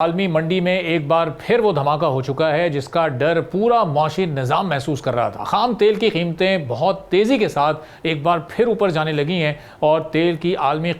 आलमी मंडी में एक बार फिर वो धमाका हो चुका है जिसका डर पूरा मौशी निज़ाम महसूस कर रहा था। खाम तेल की कीमतें बहुत तेज़ी के साथ एक बार फिर ऊपर जाने लगी हैं और तेल की आलमी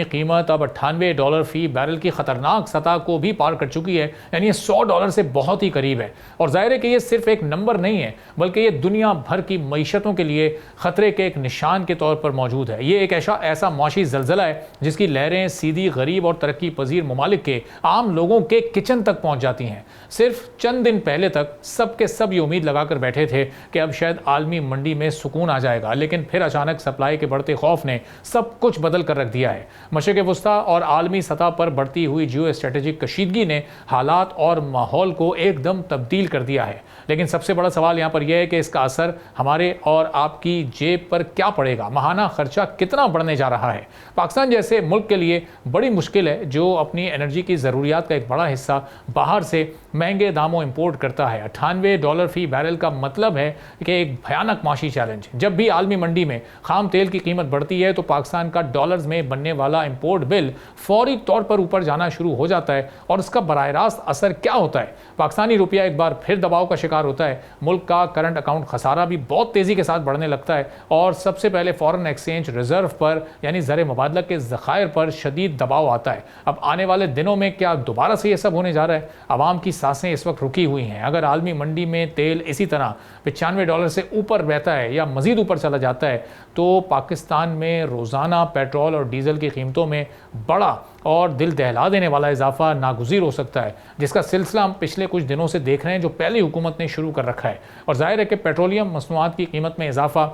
कीमत अब $98 फ़ी बैरल की ख़तरनाक सतह को भी पार कर चुकी है, यानी $100 से बहुत ही करीब है। और ज़ाहिर है कि ये सिर्फ एक नंबर नहीं है, बल्कि ये दुनिया भर की मईशतों के लिए ख़तरे के एक निशान के तौर पर मौजूद है। ये एक ऐसा मौशी ज़लज़ला है जिसकी लहरें सीधी गरीब और तरक्की पजीर ममालिक के आम लोगों के किचन तक पहुंच जाती हैं। सिर्फ चंद दिन पहले तक सब के सब ये उम्मीद लगाकर बैठे थे कि अब शायद आलमी मंडी में सुकून आ जाएगा, लेकिन फिर अचानक सप्लाई के बढ़ते खौफ ने सब कुछ बदल कर रख दिया है। मशरिक़ वस्ता और आलमी सतह पर बढ़ती हुई जियो स्ट्रेटेजिक कशीदगी ने हालात और माहौल को एकदम तब्दील कर दिया है। लेकिन सबसे बड़ा सवाल यहाँ पर यह है कि इसका असर हमारे और आपकी जेब पर क्या पड़ेगा। माहाना खर्चा कितना बढ़ने जा रहा है। पाकिस्तान जैसे मुल्क के लिए बड़ी मुश्किल है जो अपनी एनर्जी की ज़रूरियात का एक बड़ा हिस्सा बाहर से महंगे दामों इंपोर्ट करता है। $98 फ़ी बैरल का मतलब है कि एक भयानक माशी चैलेंज। जब भी आलमी मंडी में खाम तेल की कीमत बढ़ती है तो पाकिस्तान का डॉलर्स में बनने वाला इंपोर्ट बिल फौरी तौर पर ऊपर जाना शुरू हो जाता है। और उसका बराह रास्त असर क्या होता है? पाकिस्तानी रुपया एक बार फिर दबाव का शिकार होता है। मुल्क का करंट अकाउंट खसारा भी बहुत तेज़ी के साथ बढ़ने लगता है और सबसे पहले फॉरेन एक्सचेंज रिजर्व पर यानी ज़र मुबादला के ज़खायर पर शदीद दबाव आता है। अब आने वाले दिनों में क्या दोबारा से ये सब होने जा रहा है? आवाम की सांसें इस वक्त रुकी हुई हैं। अगर आलमी मंडी में तेल इसी तरह $95 से ऊपर बहता है या मज़ीद ऊपर चला जाता है तो पाकिस्तान में रोज़ाना पेट्रोल और डीजल की कीमतों में बड़ा और दिल दहला देने वाला इजाफा नागुज़ीर हो सकता है, जिसका सिलसिला हम पिछले कुछ दिनों से देख रहे हैं जो पहली हुकूमत ने शुरू कर रखा है। और जाहिर है कि पेट्रोलियम मसनूआत की कीमत में इजाफा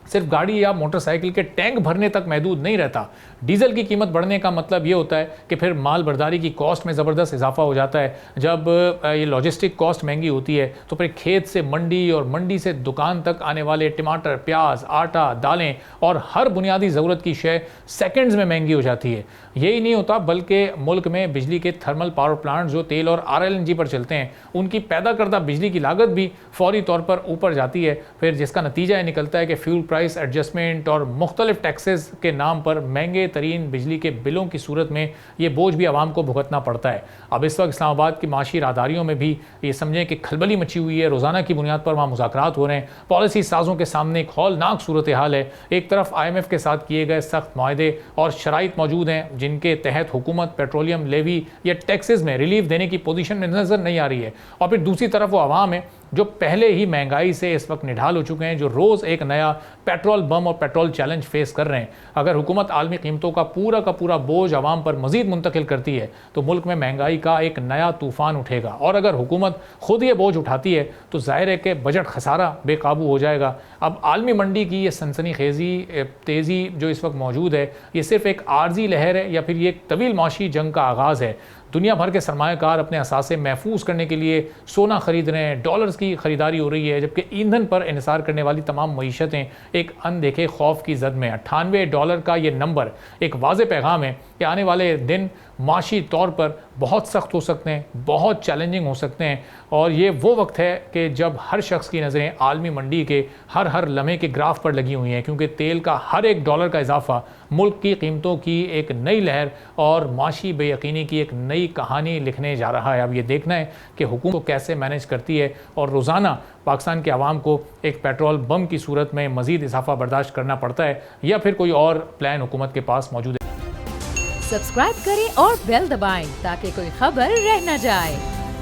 सिर्फ गाड़ी या मोटरसाइकिल के टैंक भरने तक महदूद नहीं रहता। डीजल की कीमत बढ़ने का मतलब ये होता है कि फिर माल बर्दारी की कॉस्ट में ज़बरदस्त इजाफा हो जाता है। जब ये लॉजिस्टिक कॉस्ट महंगी होती है तो फिर खेत से मंडी और मंडी से दुकान तक आने वाले टमाटर, प्याज, आटा, दालें और हर बुनियादी ज़रूरत की शय सेकंड्स में महंगी हो जाती है। यही नहीं होता बल्कि मुल्क में बिजली के थर्मल पावर प्लांट जो तेल और RLNG पर चलते हैं उनकी पैदा करदा बिजली की लागत भी फौरी तौर पर ऊपर जाती है। फिर जिसका नतीजा निकलता है कि फ्यूल प्राइस एडजस्टमेंट और मुख्तलिफ टैक्सेस के नाम पर महंगे तरीन बिजली के बिलों की सूरत में ये बोझ भी आवाम को भुगतना पड़ता है। अब इस वक्त इस्लामाबाद की माशी राहदारियों में भी ये समझें कि खलबली मची हुई है। रोज़ाना की बुनियाद पर वहाँ मुज़ाकरात हो रहे हैं। पॉलिसी साजों के सामने एक हौलनाक सूरत हाल है। एक तरफ IMF के साथ किए गए सख्त मुआहदे और शराइत मौजूद हैं जिनके तहत हुकूमत पेट्रोलियम लेवी या टैक्सेस में रिलीफ देने की पोजीशन में नज़र नहीं आ रही है, और फिर दूसरी तरफ वो आवाम है जो पहले ही महंगाई से इस वक्त निढाल हो चुके हैं, जो रोज़ एक नया पेट्रोल बम और पेट्रोल चैलेंज फेस कर रहे हैं। अगर हुकूमत आलमी कीमतों का पूरा बोझ आवाम पर मजीद मुंतकिल करती है तो मुल्क में महंगाई का एक नया तूफ़ान उठेगा। और अगर हुकूमत खुद ये बोझ उठाती है तो जाहिर है कि बजट खसारा बेकाबू हो जाएगा। अब आलमी मंडी की ये सनसनीखेज़ी तेज़ी जो इस वक्त मौजूद है ये सिर्फ एक आर्जी लहर है या फिर ये एक तवील माशी जंग का आगाज़ है? दुनिया भर के सरमायाकार अपने असासे महफूज करने के लिए सोना खरीद रहे हैं, डॉलर्स की खरीदारी हो रही है, जबकि ईंधन पर इन्हिसार करने वाली तमाम मईशतें एक अनदेखे खौफ की जद में। $98 का ये नंबर एक वाज़े पैगाम है कि आने वाले दिन माशी तौर पर बहुत सख्त हो सकते हैं, बहुत चैलेंजिंग हो सकते हैं। और ये वो वक्त है कि जब हर शख्स की नज़रें आलमी मंडी के हर लम्हे के ग्राफ पर लगी हुई हैं, क्योंकि तेल का हर एक डॉलर का इजाफा मुल्क की कीमतों की एक नई लहर और माशी बेयकीनी की एक नई कहानी लिखने जा रहा है। अब ये देखना है कि हुकूमत को कैसे मैनेज करती है और रोज़ाना पाकिस्तान के आवाम को एक पेट्रोल बम की सूरत में मज़ीद इजाफा बर्दाश्त करना पड़ता है या फिर कोई और प्लान हुकूमत के पास मौजूद है। सब्सक्राइब करें और बेल दबाएं ताकि कोई खबर रह न जाए।